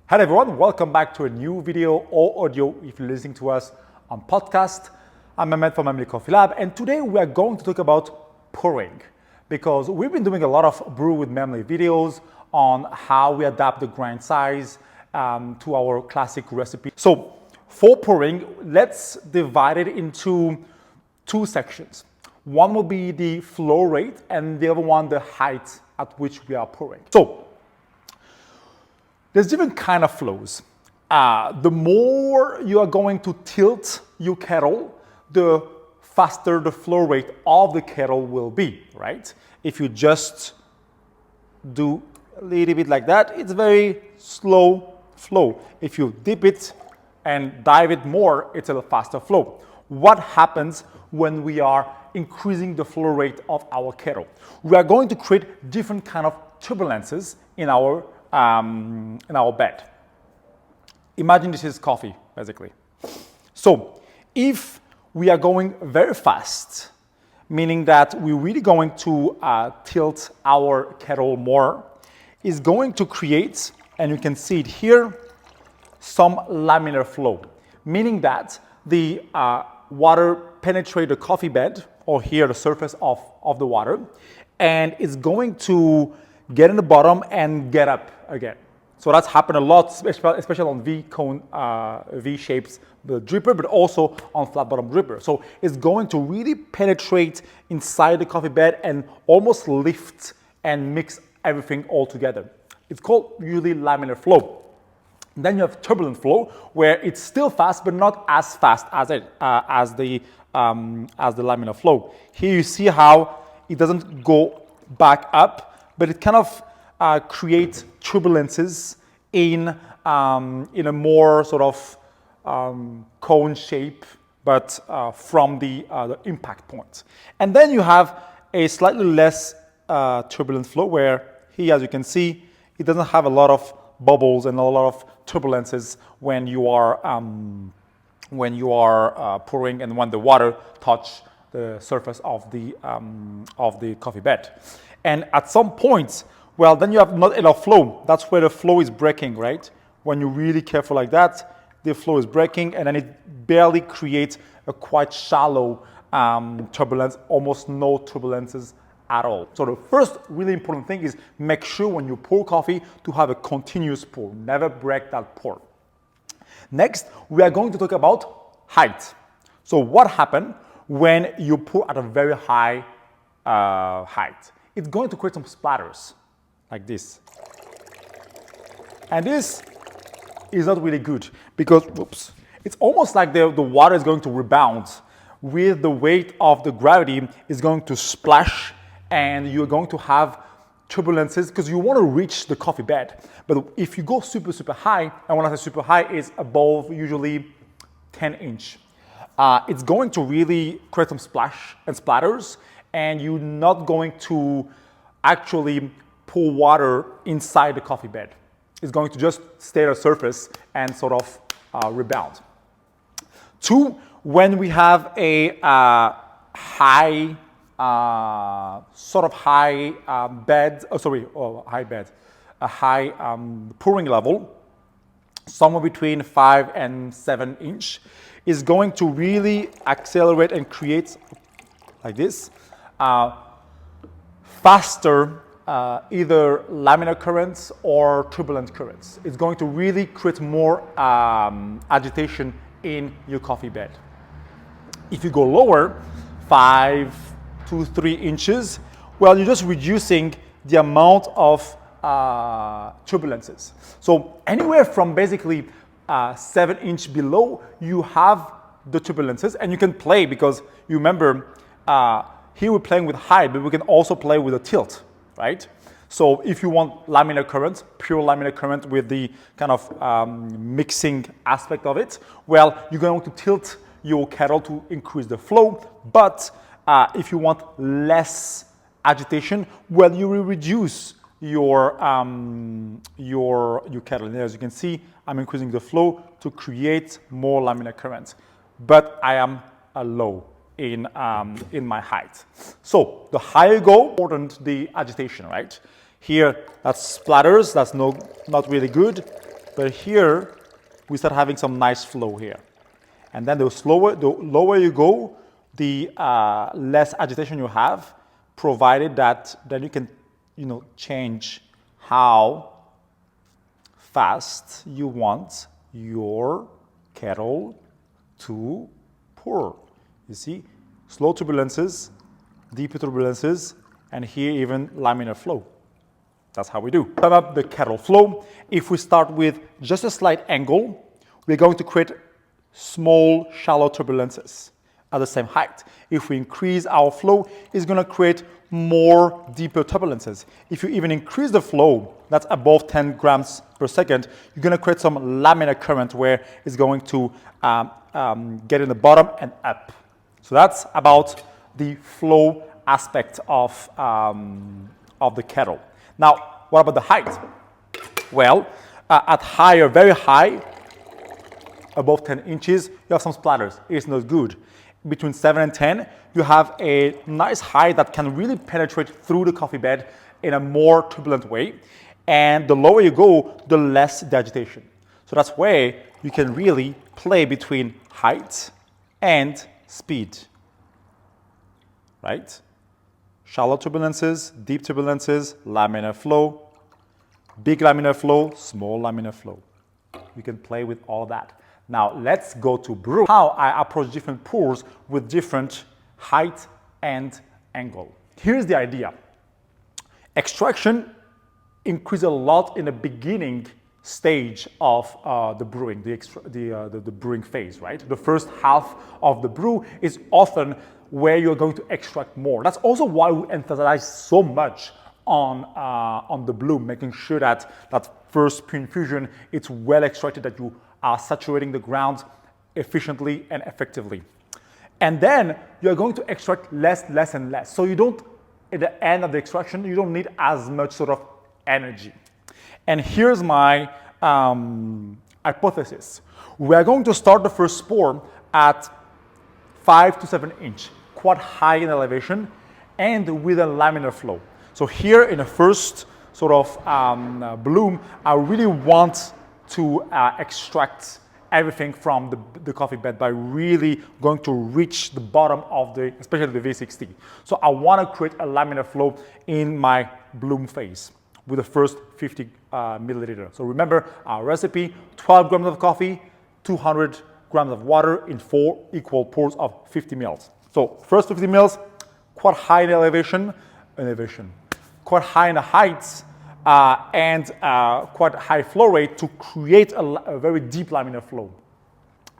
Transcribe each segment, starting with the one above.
Hi everyone, welcome back to a new video or audio if you're listening to us on podcast. I'm Memli from Memli Coffee Lab, and today we are going to talk about pouring because we've been doing a lot of Brew with Memli videos on how we adapt the grind size to our classic recipe. So for pouring, let's divide it into two sections. One will be the flow rate and the other one the height at which we are pouring. So there's different kind of flows. The more you are going to tilt your kettle, the faster the flow rate of the kettle will be, right? If you just do a little bit like that, it's very slow flow. If you dip it and dive it more, it's a faster flow. What happens when we are increasing the flow rate of our kettle? We are going to create different kind of turbulences in our bed. Imagine this is coffee, basically. So if we are going very fast, meaning that we're really going to tilt our kettle more, is going to create, and you can see it here, some laminar flow, meaning that the water penetrates the coffee bed, or here the surface of the water, and it's going to get in the bottom and get up again. So that's happened a lot, especially on V-cone, V-shapes, the dripper, but also on flat bottom dripper. So it's going to really penetrate inside the coffee bed and almost lift and mix everything all together. It's called usually laminar flow. Then you have turbulent flow, where it's still fast, but not as fast as the laminar flow. Here you see how it doesn't go back up, but it kind of creates turbulences in a more sort of cone shape, but from the impact point. And then you have a slightly less turbulent flow, where here, as you can see, it doesn't have a lot of bubbles and a lot of turbulences when you are pouring and when the water touch the surface of the coffee bed. And at some point, well, then you have not enough flow. That's where the flow is breaking, right? When you're really careful like that, the flow is breaking, and then it barely creates a quite shallow turbulence, almost no turbulences at all. So the first really important thing is make sure when you pour coffee to have a continuous pour. Never break that pour. Next, we are going to talk about height. So what happens when you pour at a very high height? It's going to create some splatters like this. And this is not really good because, oops, it's almost like the water is going to rebound with the weight of the gravity is going to splash, and you're going to have turbulences because you want to reach the coffee bed. But if you go super, super high, and when I say super high, it's above usually 10 inch. It's going to really create some splash and splatters, and you're not going to actually pour water inside the coffee bed. It's going to just stay at the surface and sort of rebound. Two, when we have a high pouring level, somewhere between 5 and 7 inch, is going to really accelerate and create like this faster either laminar currents or turbulent currents. It's going to really create more agitation in your coffee bed. If you go lower, 5 to 3 inches, well, you're just reducing the amount of turbulences. So anywhere from basically 7 inch below, you have the turbulences, and you can play because you remember here we're playing with height, but we can also play with a tilt, right? So if you want laminar current, pure laminar current with the kind of mixing aspect of it, well, you're going to tilt your kettle to increase the flow. But if you want less agitation, well, you will reduce your kettle. And as you can see, I'm increasing the flow to create more laminar current, but I am low in my height. So the higher you go, the agitation, right? Here, that's splatters, that's not really good. But here, we start having some nice flow here. And then the lower you go, the less agitation you have, provided that then you can, change how fast you want your kettle to pour. You see, slow turbulences, deeper turbulences, and here even laminar flow. That's how we do. Sum up the kettle flow. If we start with just a slight angle, we're going to create small, shallow turbulences at the same height. If we increase our flow, it's going to create more deeper turbulences. If you even increase the flow, that's above 10 grams per second, you're going to create some laminar current where it's going to get in the bottom and up. So that's about the flow aspect of the kettle. Now, what about the height? Well, at higher, very high, above 10 inches, you have some splatters. It's not good. Between 7 and 10, you have a nice height that can really penetrate through the coffee bed in a more turbulent way. And the lower you go, the less the agitation. So that's where you can really play between height and speed, right? Shallow turbulences, deep turbulences, laminar flow, big laminar flow, small laminar flow. You can play with all that. Now let's go to brew. How I approach different pours with different height and angle. Here's the idea. Extraction increases a lot in the beginning stage of the brewing, the brewing phase, right? The first half of the brew is often where you're going to extract more. That's also why we emphasize so much on the bloom, making sure that that first pre-infusion, it's well extracted, that you are saturating the ground efficiently and effectively. And then you're going to extract less and less. So you don't, at the end of the extraction, you don't need as much sort of energy. And here's my hypothesis. We are going to start the first pour at 5 to 7 inch, quite high in elevation, and with a laminar flow. So here in the first sort of bloom, I really want to extract everything from the coffee bed by really going to reach the bottom of especially the V60. So I want to create a laminar flow in my bloom phase with the first 50 milliliter. So remember our recipe, 12 grams of coffee, 200 grams of water in 4 equal pours of 50 mils. So first 50 mils, quite high in elevation, quite high in the heights, and quite high flow rate to create a very deep laminar flow.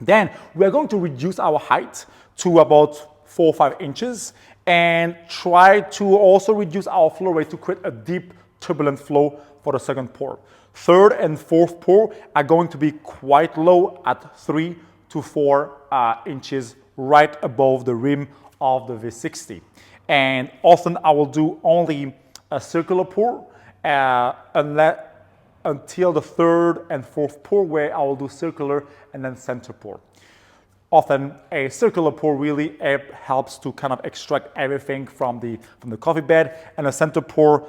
Then we are going to reduce our height to about 4 or 5 inches and try to also reduce our flow rate to create a deep turbulent flow for the second pour. Third and fourth pour are going to be quite low at 3 to 4 inches right above the rim of the V60. And often I will do only a circular pour until the third and fourth pour, where I will do circular and then center pour. Often a circular pour really helps to kind of extract everything from the coffee bed, and a center pour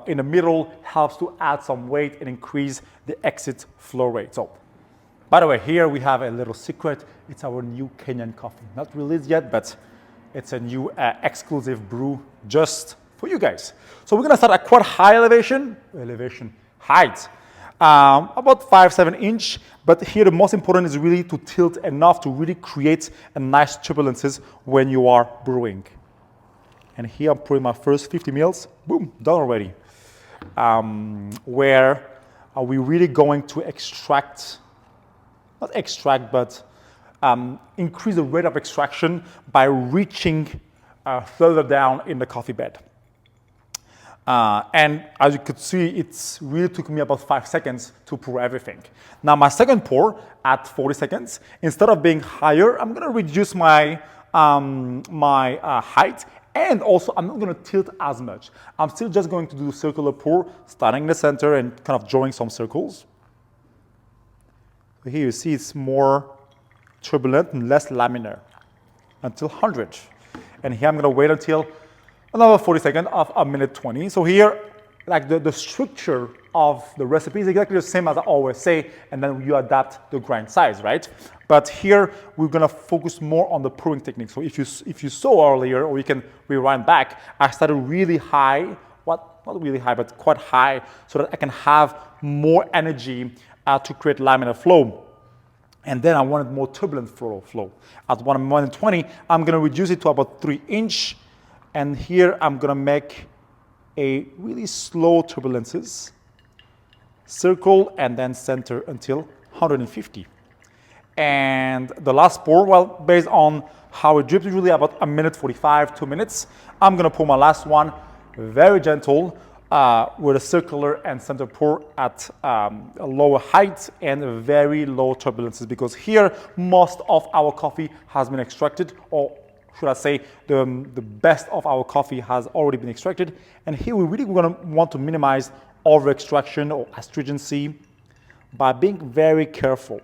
in the middle helps to add some weight and increase the exit flow rate. So, by the way, here we have a little secret. It's our new Kenyan coffee. Not released yet, but it's a new exclusive brew just for you guys. So we're gonna start at quite high elevation height, about 5-7 inch. But here the most important is really to tilt enough to really create a nice turbulences when you are brewing. And here I'm putting my first 50 mils, boom, done already. Where are we really going to extract, not extract, but increase the rate of extraction by reaching further down in the coffee bed. And as you could see, it really took me about 5 seconds to pour everything. Now my second pour at 40 seconds, instead of being higher, I'm gonna reduce my height, and also I'm not gonna tilt as much. I'm still just going to do circular pour, starting in the center and kind of drawing some circles. So here you see it's more turbulent and less laminar until 100. And here I'm gonna wait until another 40 seconds of a minute 20. So here like the structure of the recipe is exactly the same as I always say, and then you adapt the grind size, right? But here we're gonna focus more on the pouring technique. So if you saw earlier, or you can rewind back, I started really high, not really high, but quite high, so that I can have more energy to create laminar flow. And then I wanted more turbulent flow. At 120, I'm gonna reduce it to about 3 inch, and here I'm gonna make a really slow turbulences, circle, and then center until 150. And the last pour, well, based on how it drips, usually about 1:45, 2 minutes, I'm gonna pour my last one, very gentle, with a circular and center pour at a lower height and very low turbulences, because here most of our coffee has been extracted, or should I say the best of our coffee has already been extracted. And here we're really gonna want to minimize over extraction or astringency by being very careful.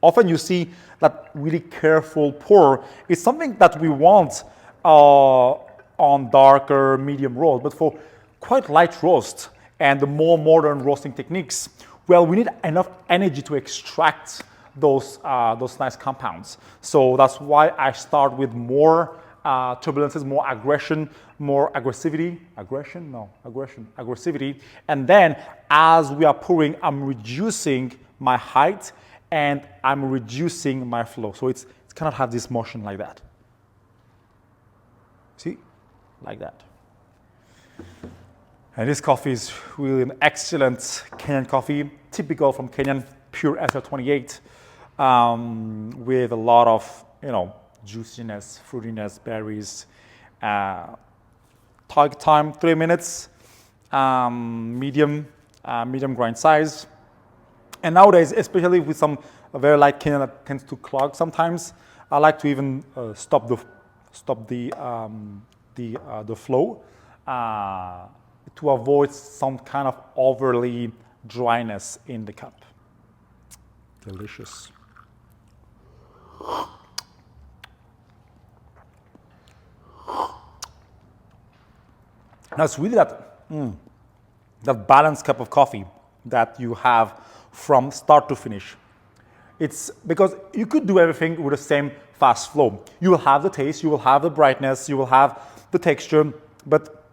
Often you see that really careful pour is something that we want on darker medium roast, but for quite light roast and the more modern roasting techniques, well, we need enough energy to extract those nice compounds. So that's why I start with more turbulences, more aggression, more aggressivity. Aggressivity. And then as we are pouring, I'm reducing my height and I'm reducing my flow. So it's kind of have this motion like that. See? Like that. And this coffee is really an excellent Kenyan coffee, typical from Kenyan, pure SR28, with a lot of, juiciness, fruitiness, berries. Target time 3 minutes, medium grind size. And nowadays, especially with some very light Kenyan that tends to clog sometimes, I like to even stop the flow to avoid some kind of overly dryness in the cup. Delicious. Now it's really that balanced cup of coffee that you have from start to finish. It's because you could do everything with the same fast flow. You will have the taste, you will have the brightness, you will have the texture, but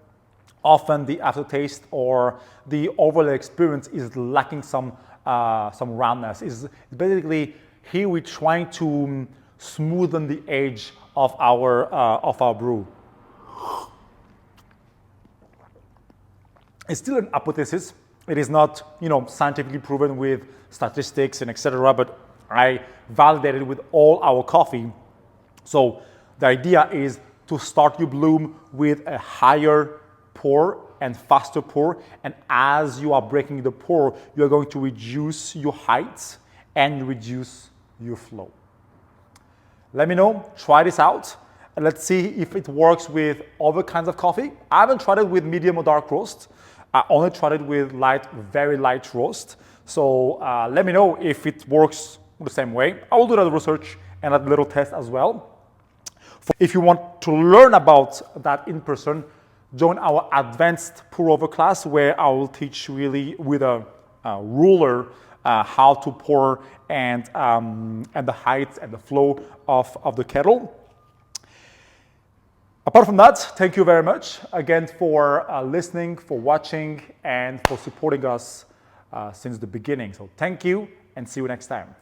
often the aftertaste or the overall experience is lacking some roundness. Is basically here we're trying to smoothen the edge of our brew. It's still an hypothesis. It is not, scientifically proven with statistics and etc. But I validated with all our coffee. So the idea is to start your bloom with a higher pour and faster pour, and as you are breaking the pour, you are going to reduce your height and reduce your flow. Let me know, try this out, and let's see if it works with other kinds of coffee. I haven't tried it with medium or dark roast. I only tried it with very light roast. So let me know if it works the same way. I will do that research and that little test as well. If you want to learn about that in person, join our advanced pour over class, where I will teach really with a ruler how to pour and the height and the flow of the kettle. Apart from that, thank you very much again for listening, for watching, and for supporting us since the beginning. So thank you, and see you next time.